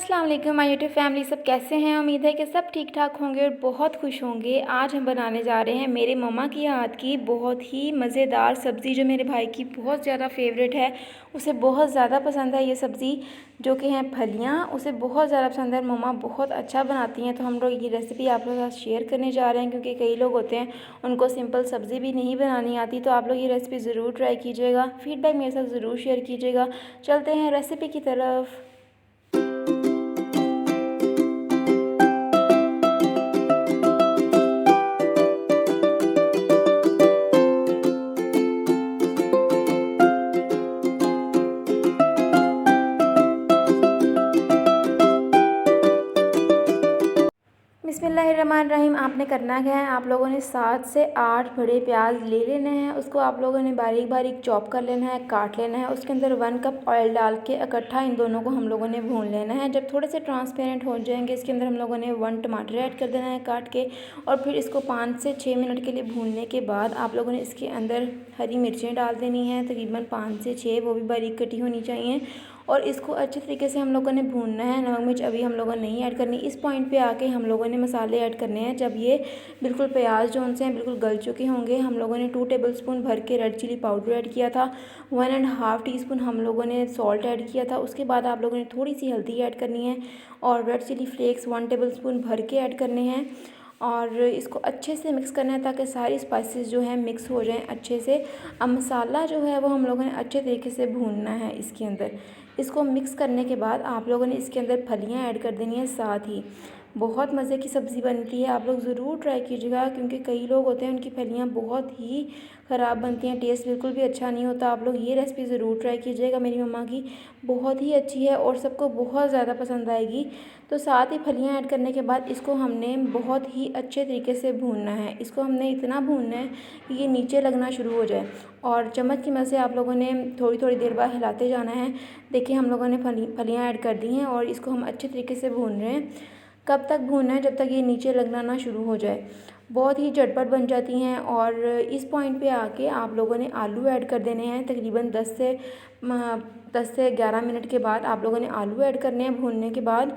अस्सलाम वालेकुम my YouTube family, सब कैसे हैं। उम्मीद है कि सब ठीक ठाक होंगे और बहुत खुश होंगे। आज हम बनाने जा रहे हैं मेरे मम्मा की हाथ की बहुत ही मज़ेदार सब्ज़ी, जो मेरे भाई की बहुत ज़्यादा फेवरेट है। उसे बहुत ज़्यादा पसंद है ये सब्ज़ी, जो कि हैं फलियाँ। उसे बहुत ज़्यादा पसंद है। मम्मा बहुत अच्छा बनाती हैं, तो हम लोग ये रेसिपी आप लोगों के साथ शेयर करने जा रहे हैं, क्योंकि कई लोग होते हैं उनको सिंपल सब्ज़ी भी नहीं बनानी आती। तो आप लोग ये रेसिपी ज़रूर ट्राई कीजिएगा, फीडबैक मेरे साथ ज़रूर शेयर कीजिएगा। चलते हैं रेसिपी की तरफ। बिस्मिल्लाहिर्रहमानिर्रहीम। आपने करना क्या है, आप लोगों ने 7 से 8 बड़े प्याज ले लेने हैं। उसको आप लोगों ने बारीक बारीक चॉप कर लेना है, काट लेना है। उसके अंदर 1 कप ऑयल डाल के इकट्ठा इन दोनों को हम लोगों ने भून लेना है। जब थोड़े से ट्रांसपेरेंट हो जाएंगे, इसके अंदर हम लोगों ने 1 टमाटर ऐड कर देना है काट के, और फिर इसको 5 से 6 मिनट के लिए भूनने के बाद आप लोगों ने इसके अंदर हरी मिर्चें डाल देनी हैं, तकरीबन 5 से 6, वो भी बारीक कटी होनी चाहिए। और इसको अच्छे तरीके से हम लोगों ने भूनना है। नमक मिर्च अभी हम लोगों ने नहीं ऐड करनी। इस पॉइंट पे आके हम लोगों ने मसाले ऐड करने हैं। जब ये बिल्कुल प्याज जो उनसे हैं बिल्कुल गल चुके होंगे, हम लोगों ने 2 टेबलस्पून भर के रेड चिली पाउडर ऐड किया था। 1.5 टीस्पून हम लोगों ने सॉल्ट ऐड किया था। उसके बाद आप लोगों ने थोड़ी सी हल्दी ऐड करनी है, और रेड चिली फ्लेक्स 1 टेबलस्पून भर के ऐड करने हैं। और इसको अच्छे से मिक्स करना है, ताकि सारी स्पाइसेस जो हैं मिक्स हो जाएं अच्छे से। अब मसाला जो है वो हम लोगों ने अच्छे तरीके से भूनना है इसके अंदर। इसको मिक्स करने के बाद आप लोगों ने इसके अंदर फलियां ऐड कर देनी है साथ ही। बहुत मज़े की सब्ज़ी बनती है, आप लोग ज़रूर ट्राई कीजिएगा, क्योंकि कई लोग होते हैं उनकी फलियां बहुत ही ख़राब बनती हैं, टेस्ट बिल्कुल भी अच्छा नहीं होता। आप लोग ये रेसिपी ज़रूर ट्राई कीजिएगा, मेरी मम्मा की बहुत ही अच्छी है और सबको बहुत ज़्यादा पसंद आएगी। तो साथ ही फलियां ऐड करने के बाद इसको हमने बहुत ही अच्छे तरीके से भूनना है। इसको हमने इतना भूनना है कि ये नीचे लगना शुरू हो जाए, और चम्मच की मदद से आप लोगों ने थोड़ी थोड़ी देर बाद हिलाते जाना है। देखिए हम लोगों ने फलियां ऐड कर दी हैं, और इसको हम अच्छे तरीके से भून रहे हैं। कब तक भूनना है, जब तक ये नीचे लगना ना शुरू हो जाए। बहुत ही झटपट बन जाती हैं। और इस पॉइंट पे आके आप लोगों ने आलू ऐड कर देने हैं। तकरीबन 10 से 11 मिनट के बाद आप लोगों ने आलू ऐड करने हैं भूनने के बाद।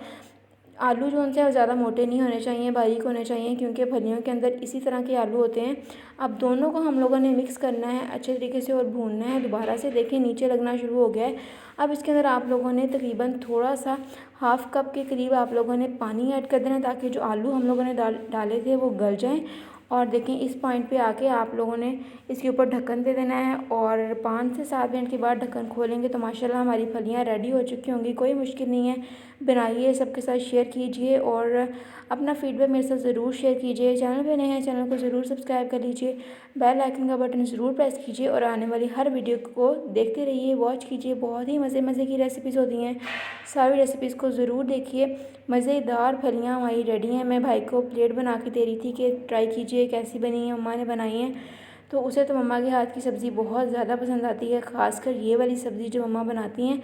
आलू जो उनसे ज़्यादा मोटे नहीं होने चाहिए, बारीक होने चाहिए, क्योंकि फलियों के अंदर इसी तरह के आलू होते हैं। अब दोनों को हम लोगों ने मिक्स करना है अच्छे तरीके से और भूनना है। दोबारा से देखिए नीचे लगना शुरू हो गया है। अब इसके अंदर आप लोगों ने तकरीबन थोड़ा सा 1/2 कप के करीब आप लोगों ने पानी ऐड कर देना, ताकि जो आलू हम लोगों ने डाले थे वो गल जाएं। और देखें इस पॉइंट पे आके आप लोगों ने इसके ऊपर ढक्कन दे देना है, और 5 से 7 मिनट के बाद ढक्कन खोलेंगे तो माशाल्लाह हमारी फलियां रेडी हो चुकी होंगी। कोई मुश्किल नहीं है, बनाइए, सबके साथ शेयर कीजिए और अपना फीडबैक मेरे साथ ज़रूर शेयर कीजिए। चैनल पे नए हैं, चैनल को ज़रूर सब्सक्राइब कर लीजिए, बेल आइकन का बटन ज़रूर प्रेस कीजिए, और आने वाली हर वीडियो को देखते रहिए, वॉच कीजिए। बहुत ही मज़े मज़े की रेसिपीज़ होती हैं, सारी रेसिपीज़ को ज़रूर देखिए। मज़ेदार फलियां हमारी रेडी हैं। मैं भाई को प्लेट बना के दे रही थी कि ट्राई कीजिए कैसी बनी है, मम्मा ने बनाई है। तो उसे तो मम्मा के हाथ की सब्ज़ी बहुत ज़्यादा पसंद आती है, ख़ासकर ये वाली सब्ज़ी जो मम्मा बनाती हैं।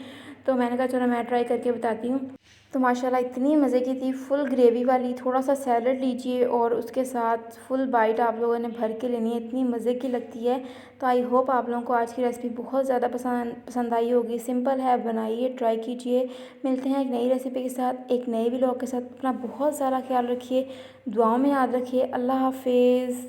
तो मैंने कहा चलो मैं ट्राई करके बताती हूँ। तो माशाल्लाह इतनी मज़े की थी, फुल ग्रेवी वाली। थोड़ा सा सैलड लीजिए और उसके साथ फुल बाइट आप लोगों ने भर के लेनी है, इतनी मज़े की लगती है। तो आई होप आप लोगों को आज की रेसिपी बहुत ज़्यादा पसंद आई होगी। सिंपल है, बनाइए, ट्राई कीजिए। मिलते हैं एक नई रेसिपी के साथ, एक नए व्लॉग के साथ। अपना बहुत सारा ख्याल रखिए, दुआओं में याद रखिए। अल्लाह हाफिज़।